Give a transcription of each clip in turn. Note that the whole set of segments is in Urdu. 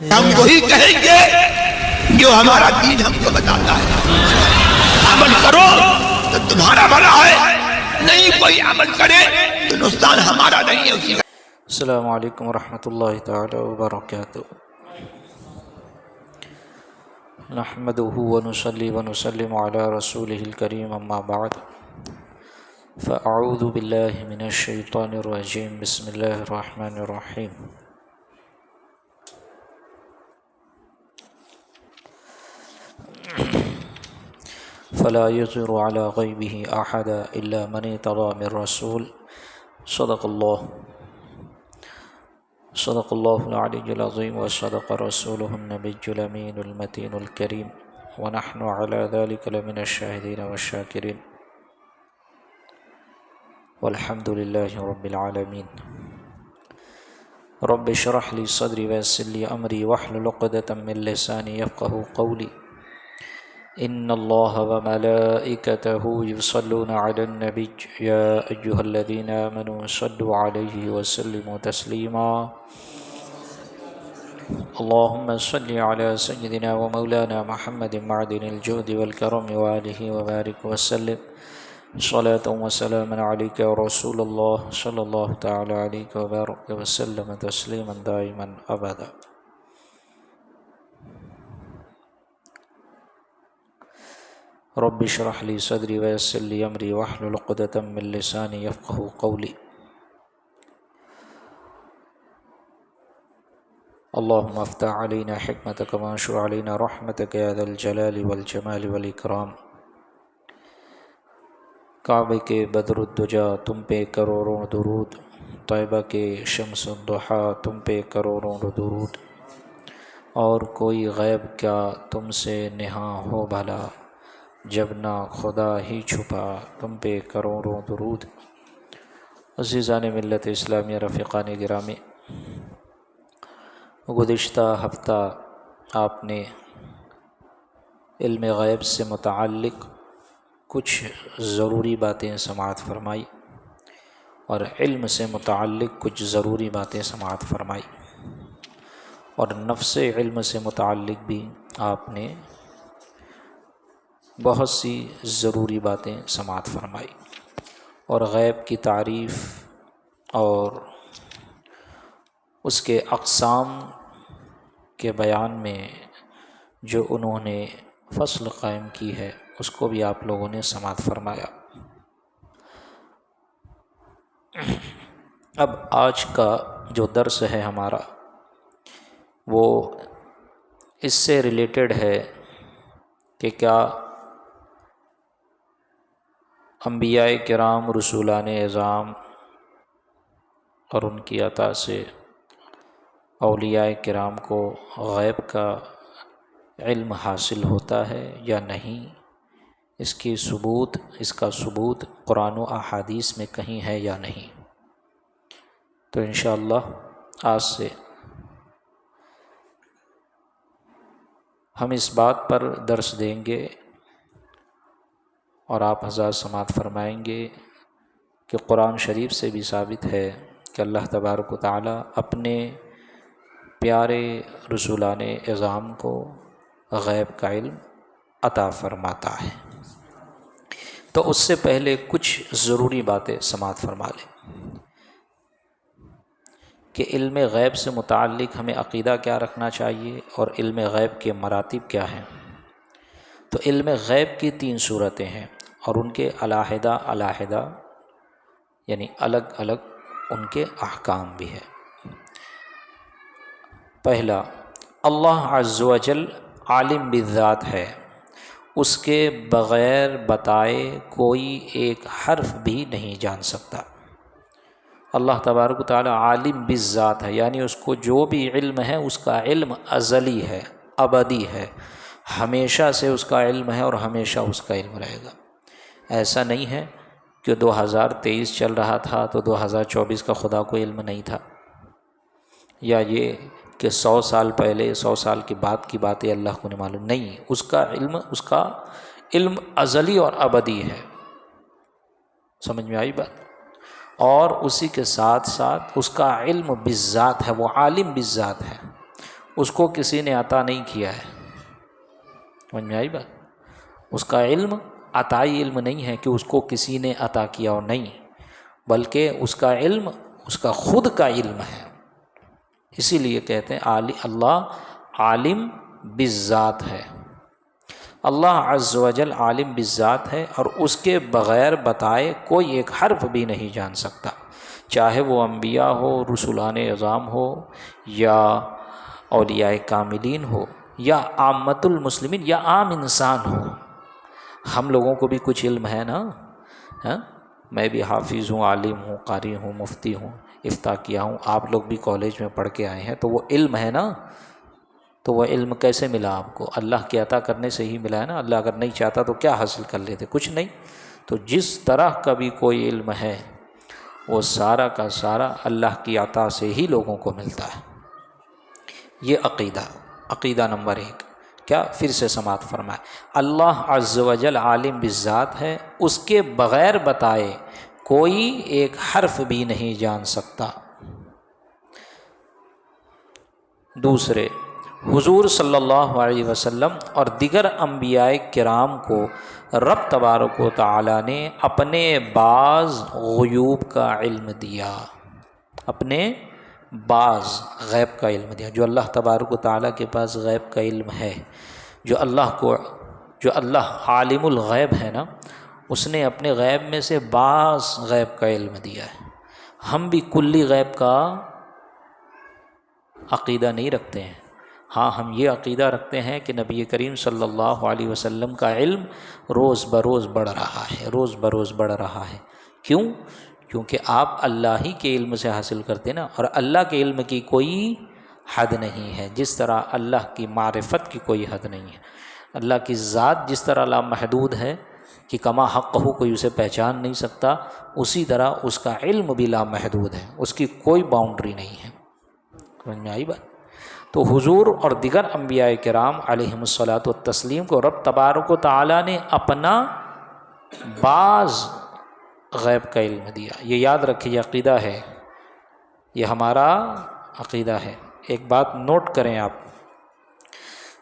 ہم وہی کہیں گے جو ہمارا دین ہم کو بتاتا ہے. عمل کرو تو تمہارا بھلا ہے، نہیں کوئی عمل کرے تو نقصان ہمارا نہیں ہے اسی کا. السلام علیکم ورحمۃ اللہ تعالی وبرکاتہ. نحمده ونصلي ونسلم على رسوله الكريم اما بعد فاعوذ باللہ من الشیطان الرجیم. بسم اللہ الرحمن الرحیم. فلا يظهر على غیبه احدا الا من ارتضى من رسول. صدق اللہ العلی العظیم وصدق رسوله النبی الامین المتین الکریم ونحن على ذلك لمن الشاہدین والشاکرین والحمد للہ رب العالمین. رب اشرح لی صدری ویسر لی امری واحلل عقدۃ من لسانی یفقہوا قولی. ان اللہ وملائکتہ یصلون علی النبی یا ایہا الذین آمنوا صلوا علیہ وسلموا تسلیما. اللہم صل علی سیدنا ومولانا محمد معدن الجود والکرم وآلہ وبارک وسلم صلاة وسلاما علیک رسول اللہ صلی اللہ تعالی علیہ وبارک وسلم تسلیما دائما ابدا. رب اشرح لی صدری ویسر لی امری واحلل عقدۃ من لسانی یفقہوا قولی. اللہم افتح علینا حکمتک وانشر علینا رحمتک یا ذا الجلال والجمال والاکرام. کعبے کے بدر الدجا تم پہ کروڑوں درود، طیبہ کے شمس الضحیٰ تم پہ کروڑوں درود، اور کوئی غیب کیا تم سے نہاں ہو بھلا، جب نہ خدا ہی چھپا تم پہ کروڑوں درود. عزیزان ملت اسلامیہ، رفیقان گرامی، گزشتہ ہفتہ آپ نے علم غیب سے متعلق کچھ ضروری باتیں سماعت فرمائی اور علم سے متعلق کچھ ضروری باتیں سماعت فرمائی، اور نفس علم سے متعلق بھی آپ نے بہت سی ضروری باتیں سماعت فرمائی، اور غیب کی تعریف اور اس کے اقسام کے بیان میں جو انہوں نے فصل قائم کی ہے اس کو بھی آپ لوگوں نے سماعت فرمایا. اب آج کا جو درس ہے ہمارا وہ اس سے ریلیٹڈ ہے کہ کیا انبیاء کرام رسولان اعظام اور ان کی عطا سے اولیاء کرام کو غیب کا علم حاصل ہوتا ہے یا نہیں، اس کا ثبوت قرآن و احادیث میں کہیں ہے یا نہیں. تو انشاءاللہ آج سے ہم اس بات پر درس دیں گے اور آپ حضرات سماعت فرمائیں گے کہ قرآن شریف سے بھی ثابت ہے کہ اللہ تبارک و تعالی اپنے پیارے رسولان اعظام کو غیب کا علم عطا فرماتا ہے. تو اس سے پہلے کچھ ضروری باتیں سماعت فرما لیں کہ علم غیب سے متعلق ہمیں عقیدہ کیا رکھنا چاہیے اور علم غیب کے مراتب کیا ہیں. تو علم غیب کی 3 صورتیں ہیں اور ان کے علیحدہ یعنی الگ الگ ان کے احکام بھی ہیں. پہلا، اللہ عز و جل عالم بالذات ہے، اس کے بغیر بتائے کوئی ایک حرف بھی نہیں جان سکتا. اللہ تبارک و تعالی عالم بالذات ہے، یعنی اس کو جو بھی علم ہے اس کا علم ازلی ہے، ابدی ہے، ہمیشہ سے اس کا علم ہے اور ہمیشہ اس کا علم رہے گا. ایسا نہیں ہے کہ 2023 چل رہا تھا تو 2024 کا خدا کو علم نہیں تھا، یا یہ کہ 100 سال پہلے 100 سال کے بعد کی باتیں اللہ کو نہیں معلوم. نہیں، اس کا علم ازلی اور ابدی ہے. سمجھ میں آئی بات؟ اور اسی کے ساتھ ساتھ اس کا علم بالذات ہے، وہ عالم بالذات ہے، اس کو کسی نے عطا نہیں کیا ہے. سمجھ میں آئی بات؟ اس کا علم عطائی علم نہیں ہے کہ اس کو کسی نے عطا کیا اور نہیں، بلکہ اس کا علم اس کا خود کا علم ہے. اسی لیے کہتے ہیں اللہ عالم بالذات ہے. اللہ عز و جل عالم بالذات ہے، اور اس کے بغیر بتائے کوئی ایک حرف بھی نہیں جان سکتا، چاہے وہ انبیاء ہو، رسولان اعظام ہو، یا اولیاء کاملین ہو، یا عامۃ المسلمین، یا عام انسان ہو. ہم لوگوں کو بھی کچھ علم ہے نا، ہاں؟ میں بھی حافظ ہوں، عالم ہوں، قاری ہوں، مفتی ہوں، افتاء کیا ہوں، آپ لوگ بھی کالج میں پڑھ کے آئے ہیں، تو وہ علم ہے نا. تو وہ علم کیسے ملا آپ کو؟ اللہ کے عطا کرنے سے ہی ملا ہے نا. اللہ اگر نہیں چاہتا تو کیا حاصل کر لیتے؟ کچھ نہیں. تو جس طرح کا بھی کوئی علم ہے وہ سارا کا سارا اللہ کی عطا سے ہی لوگوں کو ملتا ہے. یہ عقیدہ نمبر 1. کیا؟ پھر سے سماعت فرمائے، اللہ عز و جل عالم بالذات ہے، اس کے بغیر بتائے کوئی ایک حرف بھی نہیں جان سکتا. دوسرے، حضور صلی اللہ علیہ وسلم اور دیگر انبیاء کرام کو رب تبارک و تعالیٰ نے اپنے بعض غیوب کا علم دیا، اپنے بعض غیب کا علم دیا. جو اللہ تبارک و تعالیٰ کے پاس غیب کا علم ہے، جو اللہ عالم الغیب ہے نا، اس نے اپنے غیب میں سے بعض غیب کا علم دیا ہے. ہم بھی کلی غیب کا عقیدہ نہیں رکھتے ہیں. ہاں، ہم یہ عقیدہ رکھتے ہیں کہ نبی کریم صلی اللہ علیہ وسلم کا علم روز بروز بڑھ رہا ہے، روز بروز بڑھ رہا ہے. کیوں؟ کیونکہ آپ اللہ ہی کے علم سے حاصل کرتے نا، اور اللہ کے علم کی کوئی حد نہیں ہے. جس طرح اللہ کی معرفت کی کوئی حد نہیں ہے، اللہ کی ذات جس طرح لامحدود ہے کہ کما حق ہو کوئی اسے پہچان نہیں سکتا، اسی طرح اس کا علم بھی لامحدود ہے، اس کی کوئی باؤنڈری نہیں ہے. سمجھ میں آئی بات؟ تو حضور اور دیگر انبیاء کرام علیہم الصلاۃ والتسلیم کو رب تبارک و تعالیٰ نے اپنا بعض غیب کا علم دیا. یہ یاد رکھیے، یہ عقیدہ ہے، یہ ہمارا عقیدہ ہے. ایک بات نوٹ کریں آپ،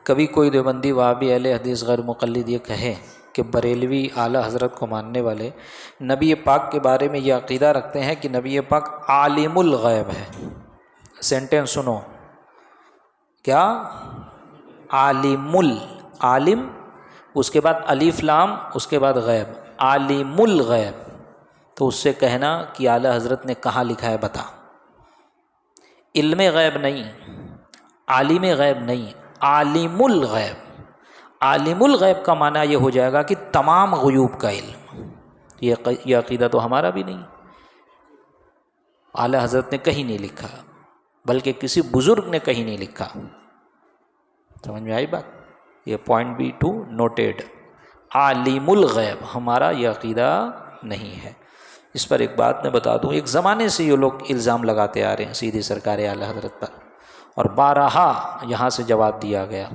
کبھی کوئی دیوبندی وہابی اہل حدیث غیر مقلد یہ کہے کہ بریلوی اعلیٰ حضرت کو ماننے والے نبی پاک کے بارے میں یہ عقیدہ رکھتے ہیں کہ نبی پاک عالم الغیب ہے. سینٹینس سنو، کیا؟ عالم، اس کے بعد الف لام، اس کے بعد غیب، عالم الغیب. تو اس سے کہنا کہ اعلیٰ حضرت نے کہاں لکھا ہے بتا. علم غیب نہیں، عالم غیب نہیں، عالم الغیب. عالم الغیب کا معنی یہ ہو جائے گا کہ تمام غیوب کا علم. یہ عقیدہ تو ہمارا بھی نہیں، اعلیٰ حضرت نے کہیں نہیں لکھا، بلکہ کسی بزرگ نے کہیں نہیں لکھا. سمجھ میں آئی بات؟ یہ پوائنٹ بھی ٹو نوٹیڈ. عالم الغیب ہمارا یہ عقیدہ نہیں ہے. اس پر ایک بات میں بتا دوں، ایک زمانے سے یہ لوگ الزام لگاتے آ رہے ہیں سیدھی سرکار اعلیٰ حضرت پر، اور بارہا یہاں سے جواب دیا گیا.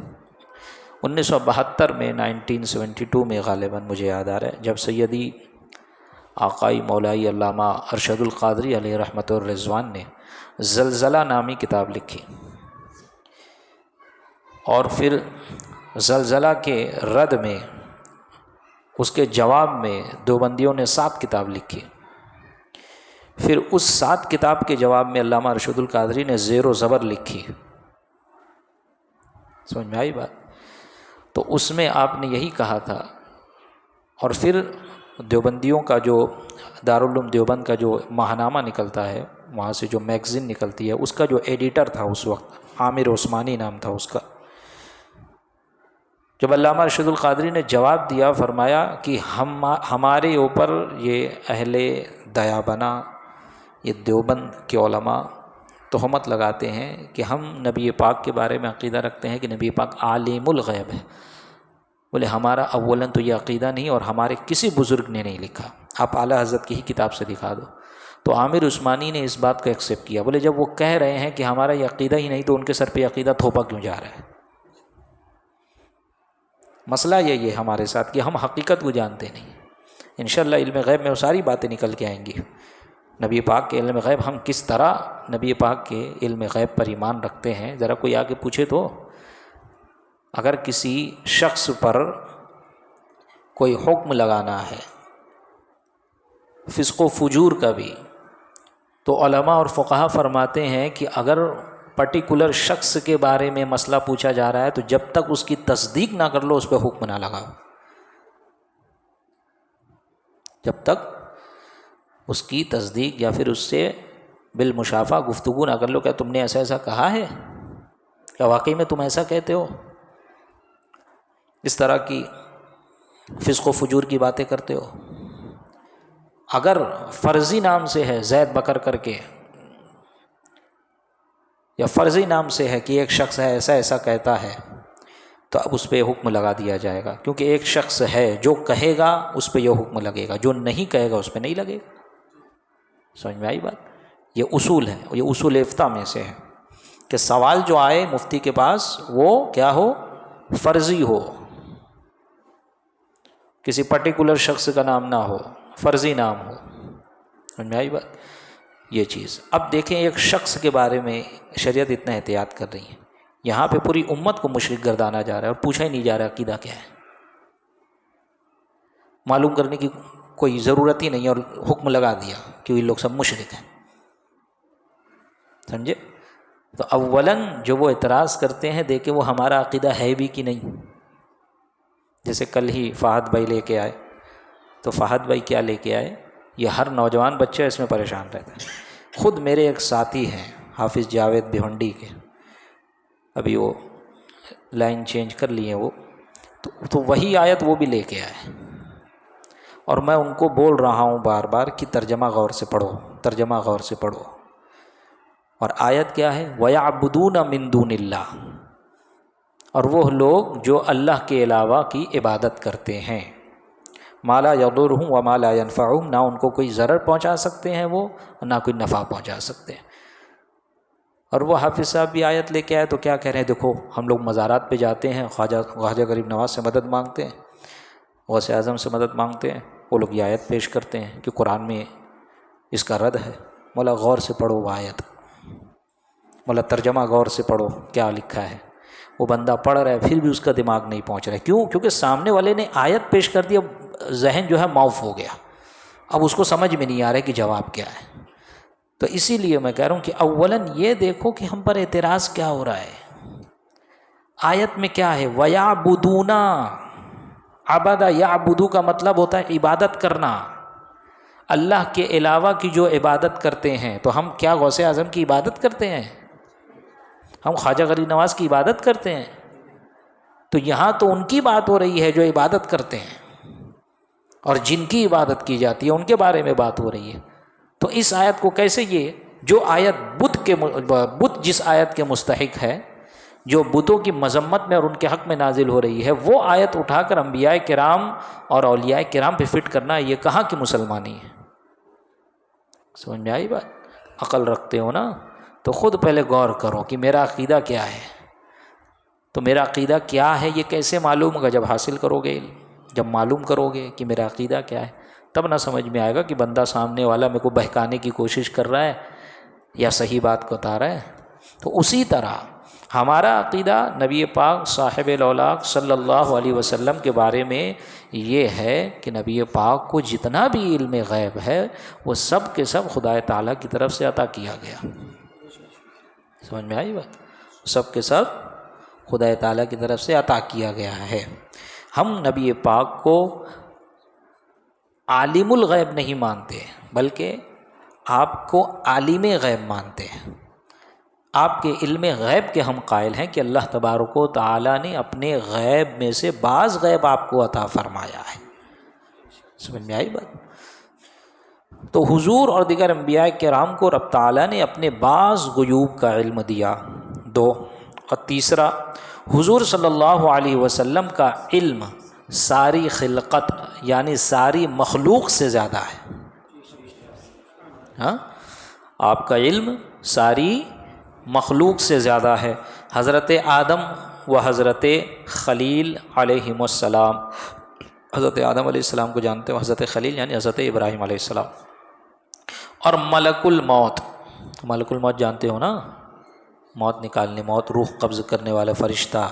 1972 میں 1972 میں غالباً مجھے یاد آ رہا ہے، جب سیدی آقائی مولائی علامہ ارشد القادری علیہ رحمۃ الرضوان نے زلزلہ نامی کتاب لکھی، اور پھر زلزلہ کے رد میں، اس کے جواب میں دیوبندیوں نے 7 کتاب لکھی. پھر اس 7 کتاب کے جواب میں علامہ ارشد القادری نے زیر و زبر لکھی. سمجھ میں آئی بات؟ تو اس میں آپ نے یہی کہا تھا. اور پھر دیوبندیوں کا جو دارالعلوم دیوبند کا جو ماہنامہ نکلتا ہے، وہاں سے جو میگزین نکلتی ہے، اس کا جو ایڈیٹر تھا اس وقت عامر عثمانی نام تھا اس کا. جب علامہ ارشد القادری نے جواب دیا، فرمایا کہ ہمارے اوپر یہ اہل دیابنا، یہ دیوبند کے علماء تہمت لگاتے ہیں کہ ہم نبی پاک کے بارے میں عقیدہ رکھتے ہیں کہ نبی پاک عالم الغیب ہے. بولے ہمارا اولاً تو یہ عقیدہ نہیں، اور ہمارے کسی بزرگ نے نہیں لکھا، آپ اعلیٰ حضرت کی ہی کتاب سے دکھا دو. تو عامر عثمانی نے اس بات کو ایکسیپٹ کیا. بولے جب وہ کہہ رہے ہیں کہ ہمارا یہ عقیدہ ہی نہیں، تو ان کے سر پہ عقیدہ تھوپا کیوں جا رہا ہے؟ مسئلہ یہی ہے ہمارے ساتھ کہ ہم حقیقت کو جانتے نہیں. انشاءاللہ علم غیب میں وہ ساری باتیں نکل کے آئیں گی. نبی پاک کے علم غیب، ہم کس طرح نبی پاک کے علم غیب پر ایمان رکھتے ہیں؟ ذرا کوئی آ کے پوچھے تو، اگر کسی شخص پر کوئی حکم لگانا ہے فسق و فجور کا بھی، تو علماء اور فقہا فرماتے ہیں کہ اگر پرٹیکولر شخص کے بارے میں مسئلہ پوچھا جا رہا ہے تو جب تک اس کی تصدیق نہ کر لو اس پہ حکم نہ لگاؤ، جب تک اس کی تصدیق یا پھر اس سے بالمشافہ گفتگو نہ کر لو، کیا تم نے ایسا ایسا کہا ہے، کیا واقعی میں تم ایسا کہتے ہو، اس طرح کی فسق و فجور کی باتیں کرتے ہو۔ اگر فرضی نام سے ہے زید بکر کر کے، یا فرضی نام سے ہے کہ ایک شخص ہے ایسا ایسا کہتا ہے، تو اب اس پہ حکم لگا دیا جائے گا، کیونکہ ایک شخص ہے جو کہے گا اس پہ یہ حکم لگے گا، جو نہیں کہے گا اس پہ نہیں لگے گا۔ سمجھ میں آئی بات؟ یہ اصول ہے، یہ اصول افتاء میں سے ہے کہ سوال جو آئے مفتی کے پاس وہ کیا ہو، فرضی ہو، کسی پرٹیکولر شخص کا نام نہ ہو، فرضی نام ہو۔ سمجھ میں آئی بات؟ یہ چیز اب دیکھیں، ایک شخص کے بارے میں شریعت اتنا احتیاط کر رہی ہے، یہاں پہ پوری امت کو مشرک گردانا جا رہا ہے اور پوچھا ہی نہیں جا رہا عقیدہ کیا ہے، معلوم کرنے کی کوئی ضرورت ہی نہیں، اور حکم لگا دیا کہ یہ لوگ سب مشرک ہیں۔ سمجھے؟ تو اولاً جو وہ اعتراض کرتے ہیں دیکھیں وہ ہمارا عقیدہ ہے بھی کہ نہیں۔ جیسے کل ہی فہد بھائی لے کے آئے، تو فہد بھائی کیا لے کے آئے، یہ ہر نوجوان بچہ اس میں پریشان رہتا ہے۔ خود میرے ایک ساتھی ہیں حافظ جاوید بھونڈی کے، ابھی وہ لائن چینج کر لی ہے وہ، تو وہی آیت وہ بھی لے کے آئے، اور میں ان کو بول رہا ہوں بار بار کہ ترجمہ غور سے پڑھو، ترجمہ غور سے پڑھو۔ اور آیت کیا ہے؟ وَيَعْبُدُونَ مِن دُونِ اللَّهِ، اور وہ لوگ جو اللہ کے علاوہ کی عبادت کرتے ہیں، مَا لَا يَضُرُّهُمْ وَمَا لَا يَنْفَعُهُمْ، نہ ان کو کوئی ضرر پہنچا سکتے ہیں وہ، نہ کوئی نفع پہنچا سکتے ہیں۔ اور وہ حافظ صاحب بھی آیت لے کے آئے تو کیا کہہ رہے ہیں، دیکھو ہم لوگ مزارات پہ جاتے ہیں، خواجہ غریب نواز سے مدد مانگتے ہیں، غوث اعظم سے مدد مانگتے ہیں، وہ لوگ یہ آیت پیش کرتے ہیں کہ قرآن میں اس کا رد ہے۔ مولا غور سے پڑھو وہ آیت، مولا ترجمہ غور سے پڑھو کیا لکھا ہے۔ وہ بندہ پڑھ رہا ہے پھر بھی اس کا دماغ نہیں پہنچ رہا ہے، کیوں؟ کیونکہ سامنے والے نے آیت پیش کر دی، اب ذہن جو ہے معاف ہو گیا، اب اس کو سمجھ میں نہیں آ رہا ہے کہ جواب کیا ہے۔ تو اسی لیے میں کہہ رہا ہوں کہ اولاً یہ دیکھو کہ ہم پر اعتراض کیا ہو رہا ہے۔ آیت میں کیا ہے؟ وَيَعْبُدُونَ، عبدہ یعبدو کا مطلب ہوتا ہے عبادت کرنا، اللہ کے علاوہ کی جو عبادت کرتے ہیں۔ تو ہم کیا غوث اعظم کی عبادت کرتے ہیں؟ ہم خواجہ غریب نواز کی عبادت کرتے ہیں؟ تو یہاں تو ان کی بات ہو رہی ہے جو عبادت کرتے ہیں، اور جن کی عبادت کی جاتی ہے ان کے بارے میں بات ہو رہی ہے۔ تو اس آیت کو کیسے، یہ جو آیت بت جس آیت کے مستحق ہے، جو بتوں کی مذمت میں اور ان کے حق میں نازل ہو رہی ہے، وہ آیت اٹھا کر انبیاء کرام اور اولیاء کرام پہ فٹ کرنا، یہ کہاں کی مسلمانی ہے؟ سمجھ میں آئی بات؟ عقل رکھتے ہو نا تو خود پہلے غور کرو کہ میرا عقیدہ کیا ہے۔ تو میرا عقیدہ کیا ہے یہ کیسے معلوم ہوگا؟ جب حاصل کرو گے، جب معلوم کرو گے کہ میرا عقیدہ کیا ہے، تب نہ سمجھ میں آئے گا کہ بندہ سامنے والا میرے کو بہکانے کی کوشش کر رہا ہے یا صحیح بات کو بتا رہا ہے۔ تو اسی طرح ہمارا عقیدہ نبی پاک صاحب الاولاق صلی اللہ علیہ وسلم کے بارے میں یہ ہے کہ نبی پاک کو جتنا بھی علم غیب ہے وہ سب کے سب خدا تعالیٰ کی طرف سے عطا کیا گیا۔ سمجھ میں آئی بات؟ سب کے سب خدا تعالیٰ کی طرف سے عطا کیا گیا ہے۔ ہم نبی پاک کو عالم الغیب نہیں مانتے، بلکہ آپ کو عالم غیب مانتے ہیں۔ آپ کے علم غیب کے ہم قائل ہیں کہ اللہ تبارک و تعالیٰ نے اپنے غیب میں سے بعض غیب آپ کو عطا فرمایا ہے۔ سمجھ میں آئی بات؟ تو حضور اور دیگر انبیاء کرام کو رب تعالیٰ نے اپنے بعض غیوب کا علم دیا، دو، اور تیسرا حضور صلی اللہ علیہ وسلم کا علم ساری خلقت یعنی ساری مخلوق سے زیادہ ہے۔ ہاں، آپ کا علم ساری مخلوق سے زیادہ ہے۔ حضرت آدم و حضرت خلیل علیہم السلام، حضرت آدم علیہ السلام کو جانتے ہو، حضرت خلیل یعنی حضرت ابراہیم علیہ السلام، اور ملک الموت، ملک الموت جانتے ہو نا، موت نکالنے، موت روح قبض کرنے والا فرشتہ،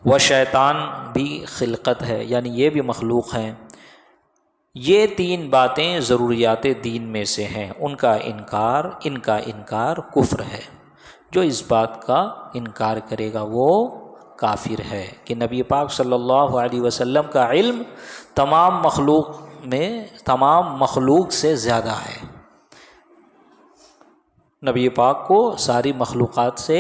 وہ شیطان بھی خلقت ہے، یعنی یہ بھی مخلوق ہیں۔ یہ تین باتیں ضروریات دین میں سے ہیں، ان کا انکار کفر ہے۔ جو اس بات کا انکار کرے گا وہ کافر ہے کہ نبی پاک صلی اللہ علیہ وسلم کا علم تمام مخلوق سے زیادہ ہے۔ نبی پاک کو ساری مخلوقات سے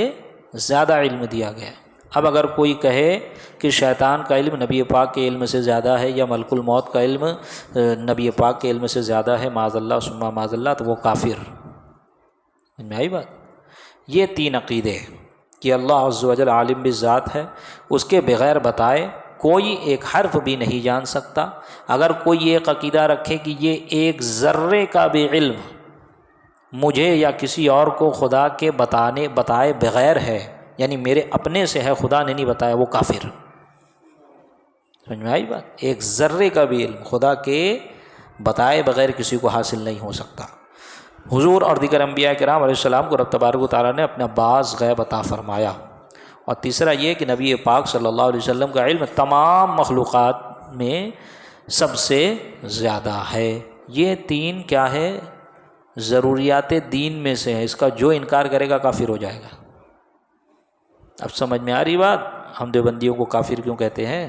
زیادہ علم دیا گیا۔ اب اگر کوئی کہے کہ شیطان کا علم نبی پاک کے علم سے زیادہ ہے یا ملک الموت کا علم نبی پاک کے علم سے زیادہ ہے، معاذ اللہ ثم معاذ اللہ، تو وہ کافر۔ سمجھ میں آئی بات؟ یہ تین عقیدے کہ اللہ عز و جل عالم بالذات ہے، اس کے بغیر بتائے کوئی ایک حرف بھی نہیں جان سکتا۔ اگر کوئی ایک عقیدہ رکھے کہ یہ ایک ذرے کا بھی علم مجھے یا کسی اور کو خدا کے بتائے بغیر ہے، یعنی میرے اپنے سے ہے، خدا نے نہیں بتایا، وہ کافر۔ سمجھ میں آئی بات؟ ایک ذرے کا بھی علم خدا کے بتائے بغیر کسی کو حاصل نہیں ہو سکتا۔ حضور اور دیگر انبیاء کرام علیہ السلام کو رب تبارک و تعالیٰ نے اپنا بعض غیب عطا فرمایا۔ اور تیسرا یہ کہ نبی پاک صلی اللہ علیہ وسلم کا علم تمام مخلوقات میں سب سے زیادہ ہے۔ یہ تین کیا ہے؟ ضروریات دین میں سے ہے۔ اس کا جو انکار کرے گا کافر ہو جائے گا۔ اب سمجھ میں آ رہی بات؟ ہم دیوبندیوں کو کافر کیوں کہتے ہیں؟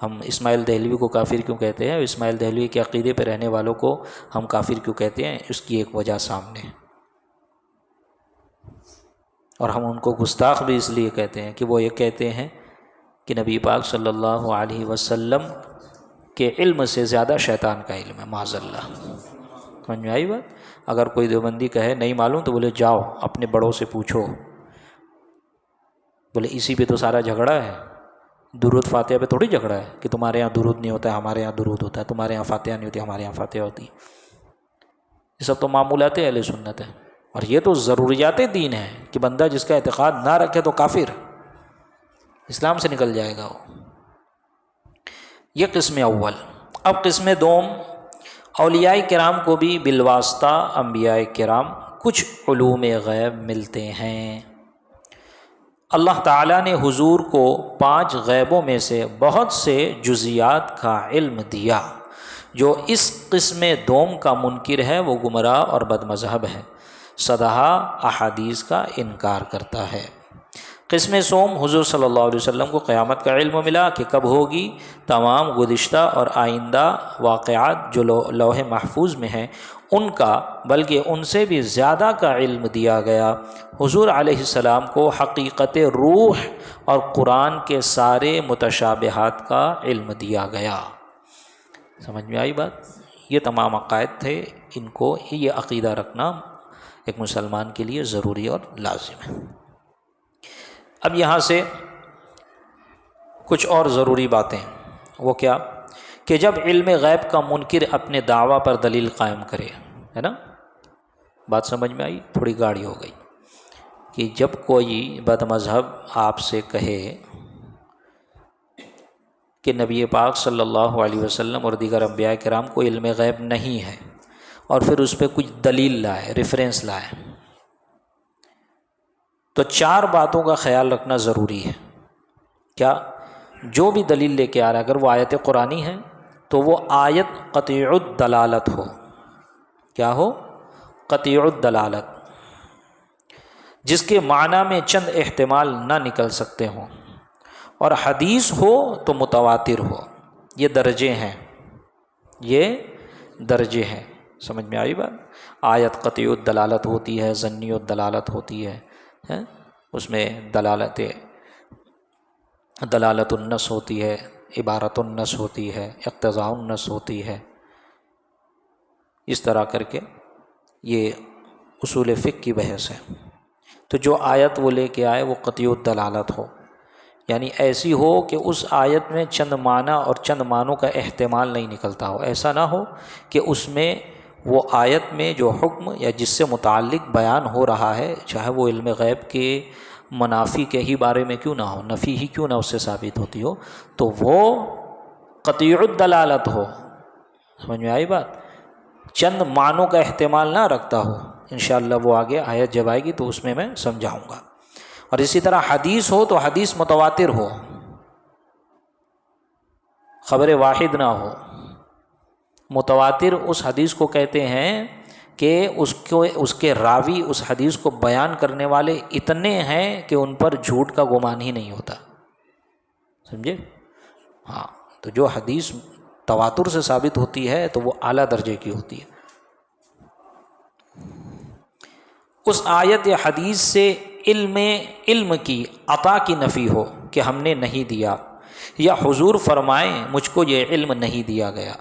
ہم اسماعیل دہلوی کو کافر کیوں کہتے ہیں؟ اسماعیل دہلوی کے عقیدے پہ رہنے والوں کو ہم کافر کیوں کہتے ہیں؟ اس کی ایک وجہ سامنے ہے۔ اور ہم ان کو گستاخ بھی اس لیے کہتے ہیں کہ وہ یہ کہتے ہیں کہ نبی پاک صلی اللہ علیہ وسلم کے علم سے زیادہ شیطان کا علم ہے، معاذ اللہ۔ سمجھ میں آئی بات؟ اگر کوئی دیوبندی کہے نہیں معلوم تو بولے جاؤ اپنے بڑوں سے پوچھو۔ بولے اسی پہ تو سارا جھگڑا ہے، درود فاتحہ پہ تھوڑی جھگڑا ہے کہ تمہارے یہاں درود نہیں ہوتا ہے ہمارے یہاں درود ہوتا ہے، تمہارے یہاں فاتحہ نہیں ہوتی ہمارے یہاں فاتحہ ہوتی ہے۔ یہ سب تو معمولات اہل سنت ہے، اور یہ تو ضروریات دین ہے کہ بندہ جس کا اعتقاد نہ رکھے تو کافر، اسلام سے نکل جائے گا وہ۔ یہ قسم اول۔ اب قسم دوم، اولیاء کرام کو بھی بالواسطہ انبیاء کرام کچھ علوم غیب ملتے ہیں۔ اللہ تعالیٰ نے حضور کو 5 غیبوں میں سے بہت سے جزیات کا علم دیا۔ جو اس قسم دوم کا منکر ہے وہ گمراہ اور بد مذہب ہے، سدہا احادیث کا انکار کرتا ہے۔ قسم سوم، حضور صلی اللہ علیہ وسلم کو قیامت کا علم ملا کہ کب ہوگی۔ تمام گزشتہ اور آئندہ واقعات جو لوح محفوظ میں ہیں ان کا بلکہ ان سے بھی زیادہ کا علم دیا گیا۔ حضور علیہ السلام کو حقیقت روح اور قرآن کے سارے متشابہات کا علم دیا گیا۔ سمجھ میں آئی بات؟ یہ تمام عقائد تھے، ان کو یہ عقیدہ رکھنا ایک مسلمان کے لیے ضروری اور لازم ہے۔ اب یہاں سے کچھ اور ضروری باتیں، وہ کیا کہ جب علم غیب کا منکر اپنے دعویٰ پر دلیل قائم کرے، ہے نا، بات سمجھ میں آئی؟ تھوڑی گاڑی ہو گئی کہ جب کوئی بد مذہب آپ سے کہے کہ نبی پاک صلی اللہ علیہ وسلم اور دیگر انبیاء کرام کو علم غیب نہیں ہے، اور پھر اس پہ کچھ دلیل لائے، ریفرنس لائے، تو 4 باتوں کا خیال رکھنا ضروری ہے۔ کیا؟ جو بھی دلیل لے کے آ رہا ہے اگر وہ آیت قرآنی ہے تو وہ آیت قطعی الدلالت ہو۔ کیا ہو؟ قطعی الدلالت، جس کے معنی میں چند احتمال نہ نکل سکتے ہوں، اور حدیث ہو تو متواتر ہو۔ یہ درجے ہیں، یہ درجے ہیں۔ سمجھ میں آئی بات؟ آیت قطعی الدلالت ہوتی ہے، ظنی الدلالت ہوتی ہے، اس میں دلالت النص ہوتی ہے، عبارت النص ہوتی ہے، اقتضاء النص ہوتی ہے۔ اس طرح کر کے یہ اصول فقہ کی بحث ہے۔ تو جو آیت وہ لے کے آئے وہ قطعی الدلالت ہو، یعنی ایسی ہو کہ اس آیت میں چند معنی اور چند معنوں کا احتمال نہیں نکلتا ہو۔ ایسا نہ ہو کہ اس میں وہ آیت میں جو حکم یا جس سے متعلق بیان ہو رہا ہے، چاہے وہ علم غیب کے منافی کے ہی بارے میں کیوں نہ ہو، نفی ہی کیوں نہ اس سے ثابت ہوتی ہو، تو وہ قطعی الدلالت ہو۔ سمجھ میں آئی بات؟ چند معنوں کا احتمال نہ رکھتا ہو، انشاءاللہ وہ آگے آیت جب آئے گی تو اس میں سمجھاؤں گا۔ اور اسی طرح حدیث ہو تو حدیث متواتر ہو، خبر واحد نہ ہو۔ متواتر اس حدیث کو کہتے ہیں کہ اس کے راوی، اس حدیث کو بیان کرنے والے اتنے ہیں کہ ان پر جھوٹ کا گمان ہی نہیں ہوتا، سمجھے؟ ہاں، تو جو حدیث تواتر سے ثابت ہوتی ہے تو وہ اعلیٰ درجے کی ہوتی ہے۔ اس آیت یا حدیث سے علم کی عطا کی نفی ہو کہ ہم نے نہیں دیا، یا حضور فرمائیں مجھ کو یہ علم نہیں دیا گیا،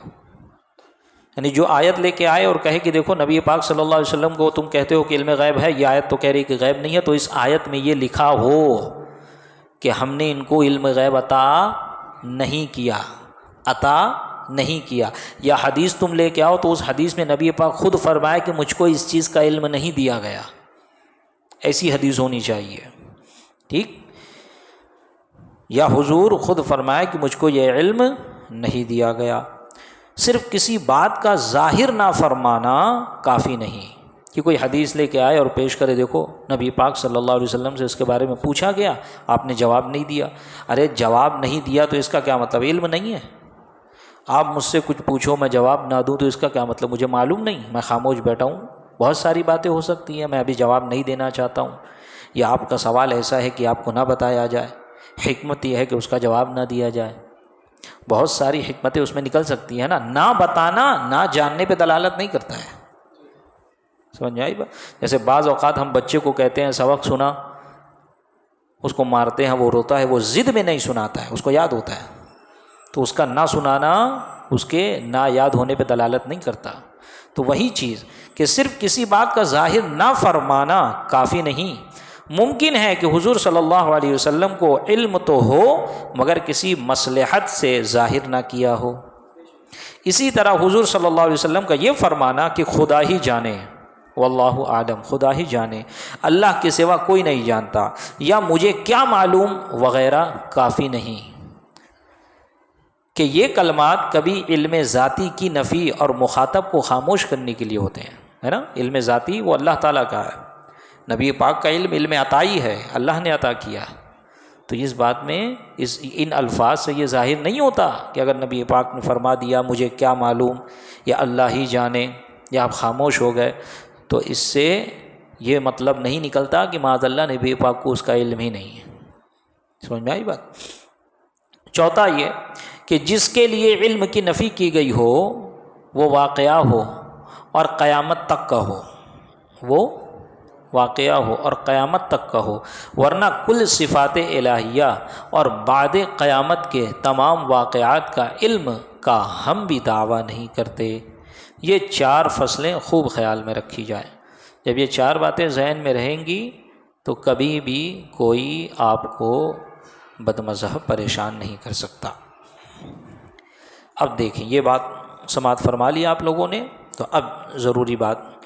یعنی جو آیت لے کے آئے اور کہے کہ دیکھو نبی پاک صلی اللہ علیہ وسلم کو تم کہتے ہو کہ علم غیب ہے، یہ آیت تو کہہ رہی کہ غیب نہیں ہے، تو اس آیت میں یہ لکھا ہو کہ ہم نے ان کو علم غیب عطا نہیں کیا، عطا نہیں کیا۔ یا حدیث تم لے کے آؤ تو اس حدیث میں نبی پاک خود فرمائے کہ مجھ کو اس چیز کا علم نہیں دیا گیا، ایسی حدیث ہونی چاہیے، ٹھیک؟ یا حضور خود فرمائے کہ مجھ کو یہ علم نہیں دیا گیا۔ صرف کسی بات کا ظاہر نہ فرمانا کافی نہیں کہ کوئی حدیث لے کے آئے اور پیش کرے، دیکھو نبی پاک صلی اللہ علیہ وسلم سے اس کے بارے میں پوچھا گیا، آپ نے جواب نہیں دیا۔ ارے جواب نہیں دیا تو اس کا کیا مطلب؟ علم نہیں ہے۔ آپ مجھ سے کچھ پوچھو میں جواب نہ دوں تو اس کا کیا مطلب؟ مجھے معلوم نہیں، میں خاموش بیٹھا ہوں۔ بہت ساری باتیں ہو سکتی ہیں، میں ابھی جواب نہیں دینا چاہتا ہوں، یا آپ کا سوال ایسا ہے کہ آپ کو نہ بتایا جائے، حکمت یہ ہے کہ اس کا جواب نہ دیا جائے۔ بہت ساری حکمتیں اس میں نکل سکتی ہیں نا، نہ بتانا نہ جاننے پہ دلالت نہیں کرتا ہے، سمجھ آئی بات؟ جیسے بعض اوقات ہم بچے کو کہتے ہیں سبق سنا، اس کو مارتے ہیں، وہ روتا ہے، وہ ضد میں نہیں سناتا ہے، اس کو یاد ہوتا ہے، تو اس کا نہ سنانا اس کے نہ یاد ہونے پہ دلالت نہیں کرتا۔ تو وہی چیز کہ صرف کسی بات کا ظاہر نہ فرمانا کافی نہیں۔ ممکن ہے کہ حضور صلی اللہ علیہ وسلم کو علم تو ہو مگر کسی مصلحت سے ظاہر نہ کیا ہو۔ اسی طرح حضور صلی اللہ علیہ وسلم کا یہ فرمانا کہ خدا ہی جانے، واللہ اعلم، خدا ہی جانے، اللہ کے سوا کوئی نہیں جانتا، یا مجھے کیا معلوم وغیرہ کافی نہیں، کہ یہ کلمات کبھی علم ذاتی کی نفی اور مخاطب کو خاموش کرنے کے لیے ہوتے ہیں، ہے نا؟ علم ذاتی وہ اللہ تعالیٰ کا ہے، نبی پاک کا علم عطائی ہے، اللہ نے عطا کیا۔ تو اس بات میں ان الفاظ سے یہ ظاہر نہیں ہوتا کہ اگر نبی پاک نے فرما دیا مجھے کیا معلوم یا اللہ ہی جانے، یا آپ خاموش ہو گئے، تو اس سے یہ مطلب نہیں نکلتا کہ معاذ اللہ نبی پاک کو اس کا علم ہی نہیں ہے۔ سمجھ میں آئی بات؟ چوتھا یہ کہ جس کے لیے علم کی نفی کی گئی ہو وہ واقعہ ہو اور قیامت تک کا ہو، وہ واقعہ ہو اور قیامت تک کا ہو، ورنہ کل صفات الہیہ اور بعد قیامت کے تمام واقعات کا علم کا ہم بھی دعویٰ نہیں کرتے۔ یہ 4 فصلیں خوب خیال میں رکھی جائیں۔ جب یہ 4 باتیں ذہن میں رہیں گی تو کبھی بھی کوئی آپ کو بدمذہب پریشان نہیں کر سکتا۔ اب دیکھیں، یہ بات سماعت فرما لی آپ لوگوں نے، تو اب ضروری بات